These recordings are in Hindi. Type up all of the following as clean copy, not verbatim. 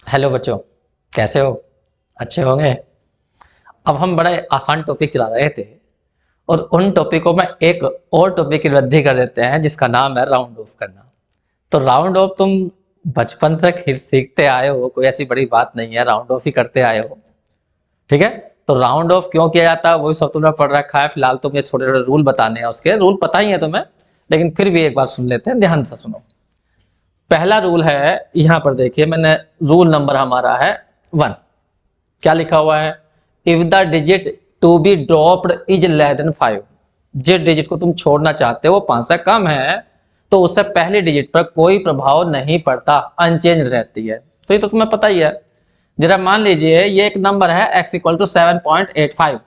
हेलो बच्चों, कैसे हो? अच्छे होंगे। अब हम बड़ा आसान टॉपिक चला रहे थे और उन टॉपिकों में एक और टॉपिक की वृद्धि कर देते हैं जिसका नाम है राउंड ऑफ करना। तो राउंड ऑफ तुम बचपन से सीखते आए हो, कोई ऐसी बड़ी बात नहीं है, राउंड ऑफ ही करते आए हो। ठीक है। तो राउंड ऑफ क्यों किया जाता है वही सब तुमने पढ़ रखा है। फिलहाल तो मुझे छोटे छोटे रूल बताने हैं, उसके रूल पता ही है तुम्हें, लेकिन फिर भी एक बार सुन लेते हैं, ध्यान से सुनो। पहला रूल है, यहां पर देखिए, मैंने रूल नंबर हमारा है 1। क्या लिखा हुआ है? If the digit to be dropped is less than 5। जिस डिजिट को तुम छोड़ना चाहते हो वो 5 से कम है तो उससे पहले डिजिट पर कोई प्रभाव नहीं पड़ता, अनचेंज रहती है। तो ये तो तुम्हें पता ही है। जरा मान लीजिए ये एक नंबर है x इक्वल टू 7.85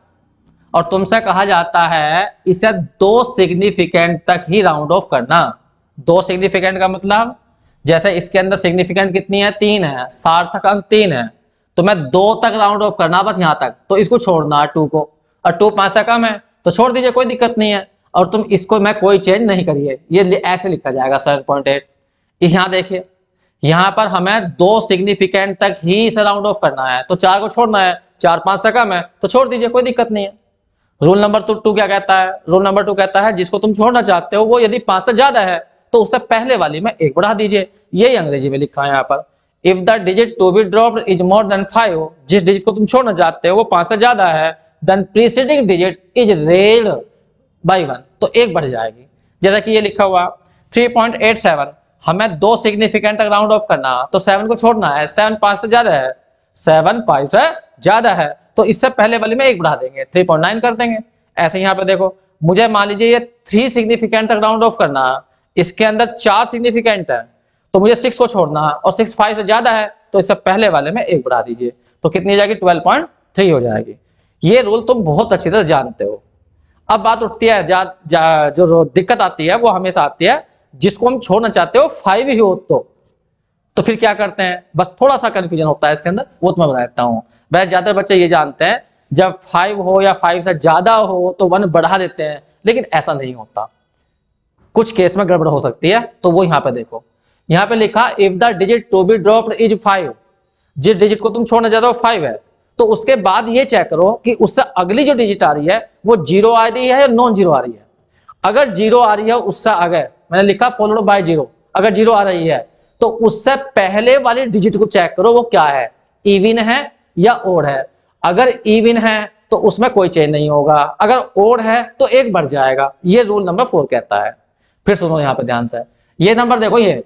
और तुमसे कहा जाता है इसे 2 सिग्निफिकेंट तक ही राउंड ऑफ करना। 2 सिग्निफिकेंट का मतलब, जैसे इसके अंदर सिग्निफिकेंट कितनी है? 3 है, सार्थक अंक 3 है, तो मैं 2 तक राउंड ऑफ करना, बस यहां तक। तो इसको छोड़ना 2 को, और 2 5 से कम है तो छोड़ दीजिए, कोई दिक्कत नहीं है। और तुम इसको मैं कोई चेंज नहीं करिए, ये ऐसे लिखा जाएगा 7.8। यहां देखिए, यहां पर हमें 2 सिग्निफिकेंट तक ही इसे राउंड ऑफ करना है, तो 4 को छोड़ना है, 4 5 से कम है तो छोड़ दीजिए, कोई दिक्कत नहीं है। रूल नंबर 2 क्या कहता है? रूल नंबर 2 कहता है जिसको तुम छोड़ना चाहते हो वो यदि 5 से ज्यादा है तो उससे पहले वाली में 1 बढ़ा दीजिए। यही अंग्रेजी में लिखा है यहाँ पर। If the digit to be dropped is more than 5, जिस डिजिट को तुम छोड़ना चाहते हो वो 5 से ज्यादा है, then preceding digit is raised by 1, तो 1 बढ़ जाएगी। जैसा कि ये लिखा हुआ 3.87, हमें 2 सिग्निफिकेंट तक राउंड ऑफ करना, तो 7 को छोड़ना है, 7 5 से ज्यादा है, 7 5 से ज्यादा है, तो इससे पहले वाले में 1 बढ़ा देंगे, 3.9 कर देंगे। ऐसे यहाँ पे देखो, मुझे मान लीजिए ये 3 सिग्निफिकेंट तक राउंड ऑफ करना, इसके अंदर 4 सिग्निफिकेंट है, तो मुझे 6 को छोड़ना है और 6 5 से ज्यादा है तो इससे पहले वाले में 1 बढ़ा दीजिए, तो कितनी हो जाएगी? 12.3 हो जाएगी। ये रूल तुम बहुत अच्छी तरह जानते हो। अब बात उठती है, जो दिक्कत आती है वो हमेशा आती है जिसको हम छोड़ना चाहते हो 5 ही हो तो फिर क्या करते हैं? बस थोड़ा सा कंफ्यूजन होता है इसके अंदर, वो तो मैं बता देता हूँ। वैसे ज्यादातर बच्चे ये जानते हैं जब 5 हो या 5 से ज्यादा हो तो 1 बढ़ा देते हैं, लेकिन ऐसा नहीं होता, कुछ केस में गड़बड़ हो सकती है। तो वो यहाँ पे देखो, यहाँ पे लिखा if the digit to be dropped is 5, जिस डिजिट को तुम छोड़ना चाहते हो 5 है, तो उसके बाद ये चेक करो कि उससे अगली जो डिजिट आ रही है वो 0 आ रही है या नॉन 0 आ रही है। अगर 0 आ रही है उससे आगे, मैंने लिखा फॉलोड बाय 0, अगर 0 आ रही है तो उससे पहले वाली डिजिट को चेक करो वो क्या है, इवन है या ओड है। अगर इवन है तो उसमें कोई चेंज नहीं होगा, अगर ओड है तो 1 बढ़ जाएगा। ये रूल नंबर 4 कहता है। फिर सुनो यहाँ पे ध्यान से, ये नंबर देखो, ये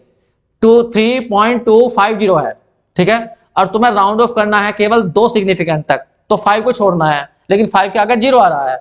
3.250 है, ठीक है, और तुम्हें राउंड ऑफ करना है केवल 2 सिग्निफिकेंट तक, तो 5 को छोड़ना है, लेकिन 5 के आगे 0 आ रहा है,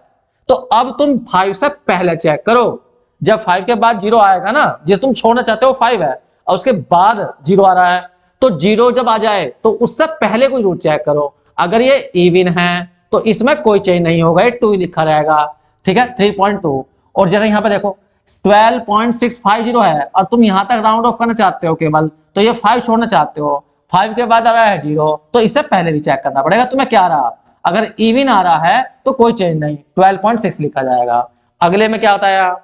तो अब तुम 5 से पहले चेक करो। जब 5 के बाद 0 आएगा ना, जिसे तुम छोड़ना चाहते हो 5 है और उसके बाद 0 आ रहा है, तो 0 जब आ जाए तो उससे पहले कोई रूट चेक करो। अगर ये इवन है तो इसमें कोई चेंज नहीं होगा, ये 2 ही लिखा रहेगा, ठीक है, 3.2। और जैसे यहाँ पे देखो 12.650 है और तुम यहां तक राउंड ऑफ करना चाहते हो केवल, तो ये 5 छोड़ना चाहते हो, 5 के बाद आ रहा है 0, तो इससे पहले भी चेक करना पड़ेगा तुम्हें क्या आ रहा। अगर इवन आ रहा है तो कोई चेंज नहीं, 12.6 लिखा जाएगा। अगले में क्या होता है,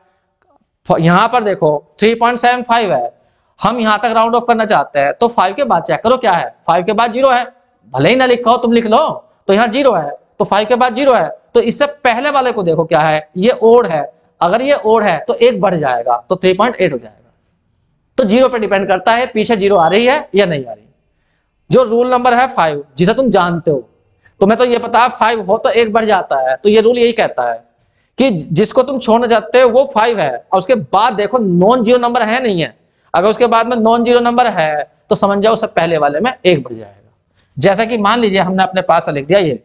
यहां पर देखो 3.75 है, हम यहां तक राउंड ऑफ करना चाहते हैं, तो 5 के बाद चेक करो क्या है, 5 के बाद 0 है, भले ही ना लिखा हो तुम लिख लो, तो यहाँ 0 है, तो 5 के बाद 0 है, तो इससे पहले वाले को देखो क्या है, ये ओड है, अगर ये ओड है तो 1 बढ़ जाएगा, तो 3.8 हो जाएगा। तो 0 पे डिपेंड करता है पीछे 0 आ रही है या नहीं आ रही। जो रूल नंबर है 5, जिसे तुम जानते हो, तुम्हें तो ये पता है 5 हो तो 1 बढ़ जाता है, तो ये रूल यही कहता है कि जिसको तुम छोड़ना चाहते हो वो 5 है और उसके बाद देखो नॉन 0 नंबर है नहीं है, अगर उसके बाद में नॉन 0 नंबर है तो समझ जाओ उससे पहले वाले में 1 बढ़ जाएगा। जैसा कि मान लीजिए हमने अपने पास लिख दिया ये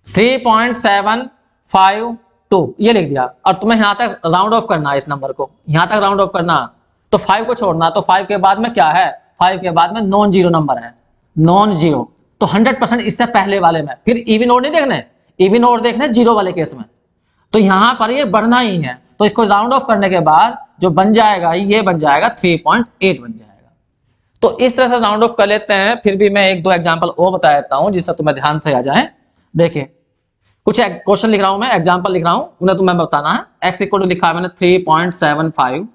3.752, ये लिख दिया, और तुम्हें यहां तक राउंड ऑफ करना है, इस नंबर को यहां तक राउंड ऑफ करना, तो 5 को छोड़ना, तो 5 के बाद में क्या है, 5 के बाद में नॉन 0 नंबर है, नॉन 0, तो 100% इससे पहले वाले में। फिर इवन ओड नहीं देखने, इवन ओड देखने 0 वाले केस में, तो यहां पर ये बढ़ना ही है, तो इसको राउंड ऑफ करने के बाद जो बन जाएगा ये बन जाएगा 3.8 बन जाएगा। तो इस तरह से राउंड ऑफ कर लेते हैं। फिर भी मैं 1-2 एग्जांपल और बता देता हूं जिससे तुम्हें ध्यान से आ जाए। देखिए कुछ क्वेश्चन लिख रहा हूं मैं, एग्जांपल लिख रहा हूं, उन्हें तुम्हें बताना है। x इक्वल टू लिखा है मैंने 3.75,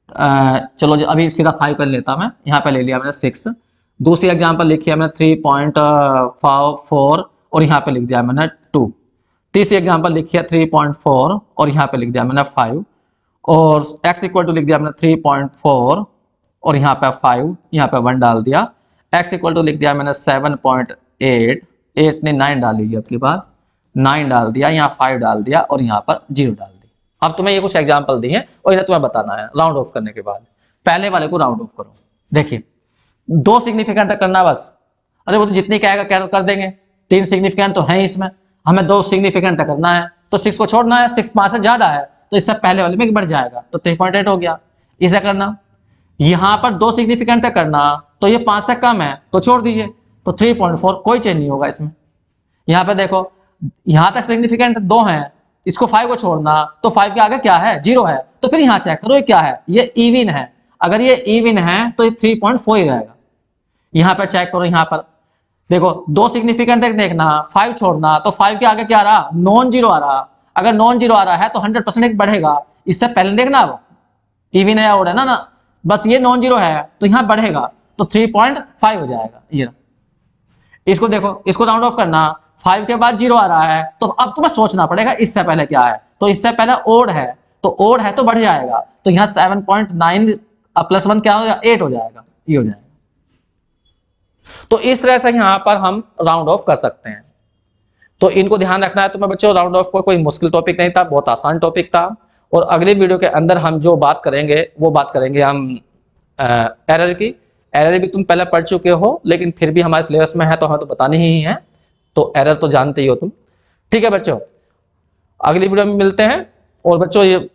चलो जी अभी सीधा 5 कर लेता मैं, यहाँ पे ले लिया मैंने 6। दूसरी एग्जांपल लिखी है मैंने 3.4 और यहाँ पे लिख दिया मैंने 2। तीसरी एग्जांपल लिखी है 3.4 और यहाँ पे लिख दिया मैंने 5। और x इक्वल टू लिख दिया मैंने 3.4 और यहाँ पे 5, यहाँ पे 1 डाल दिया। x इक्वल टू लिख दिया मैंने 7.8, 8 ने 9 डाल लीजिए आपके पास, 9 डाल दिया, यहाँ 5 डाल दिया और यहाँ पर 0 डाल दिया। अब तुम्हें ये कुछ एग्जाम्पल दिए और इन्हें तुम्हें बताना है राउंड ऑफ करने के बाद। पहले वाले को राउंड ऑफ करो, देखिए 2 सिग्निफिकेंट तक करना बस। अरे वो तो जितनी कहेगा कर देंगे, 3 सिग्निफिकेंट तो है इसमें, हमें 2 सिग्निफिकेंट तक करना है तो 6 को छोड़ना है, 6 5 से ज्यादा है तो इससे पहले वाले में बढ़ जाएगा तो 3.8 हो गया। इसे करना, यहाँ पर 2 सिग्निफिकेंट तक करना तो ये 5 से कम है तो छोड़ दीजिए, तो 3.4 कोई चेंज नहीं होगा इसमें। यहाँ पे देखो यहाँ तक सिग्निफिकेंट 2 हैं, इसको 5 को छोड़ना तो 5 के आगे क्या है, 0 है, तो फिर यहाँ चेक करो ये क्या है, ये इवन है। अगर ये इवन है तो ये 3.4 ही रहेगा। यहाँ पर चेक करो, यहाँ पर देखो 2 सिग्निफिकेंट तक देखना, 5 छोड़ना तो 5 के आगे क्या आ रहा, नॉन जीरो आ रहा। अगर नॉन जीरो आ रहा है तो 100% बढ़ेगा। इससे पहले देखना अब इवन है और है ना, बस ये नॉन जीरो है तो यहाँ बढ़ेगा तो 3.5 हो जाएगा। ये इसको देखो, इसको राउंड ऑफ करना, 5 के बाद 0 आ रहा है तो अब तुम्हें सोचना पड़ेगा इससे पहले क्या है, तो इससे पहले ओड है तो ओड है तो बढ़ जाएगा, तो यहाँ 7.9 प्लस 1 क्या हो जाएगा, 8 हो जाएगा, ये हो जाएगा। तो इस तरह से यहाँ पर हम राउंड ऑफ कर सकते हैं। तो इनको ध्यान रखना है तुम्हें बच्चों। राउंड ऑफ कोई मुश्किल टॉपिक नहीं था, बहुत आसान टॉपिक था। और अगली वीडियो के अंदर हम जो बात करेंगे वो बात करेंगे हम एरर की। एरर भी तुम पहले पढ़ चुके हो लेकिन फिर भी हमारे सिलेबस में है तो हमें तो बतानी ही है, तो एरर तो जानते ही हो तुम। ठीक है बच्चों, अगली वीडियो में मिलते हैं। और बच्चों ये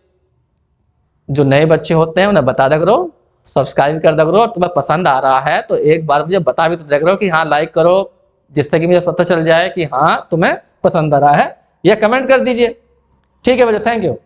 जो नए बच्चे होते हैं उन्हें बता दिया करो, सब्सक्राइब कर दिया करो, और तुम्हें पसंद आ रहा है तो एक बार मुझे बता भी तो दिया करो कि हाँ लाइक करो, जिससे कि मुझे पता चल जाए कि हाँ तुम्हें पसंद आ रहा है, या कमेंट कर दीजिए। ठीक है बच्चों, थैंक यू।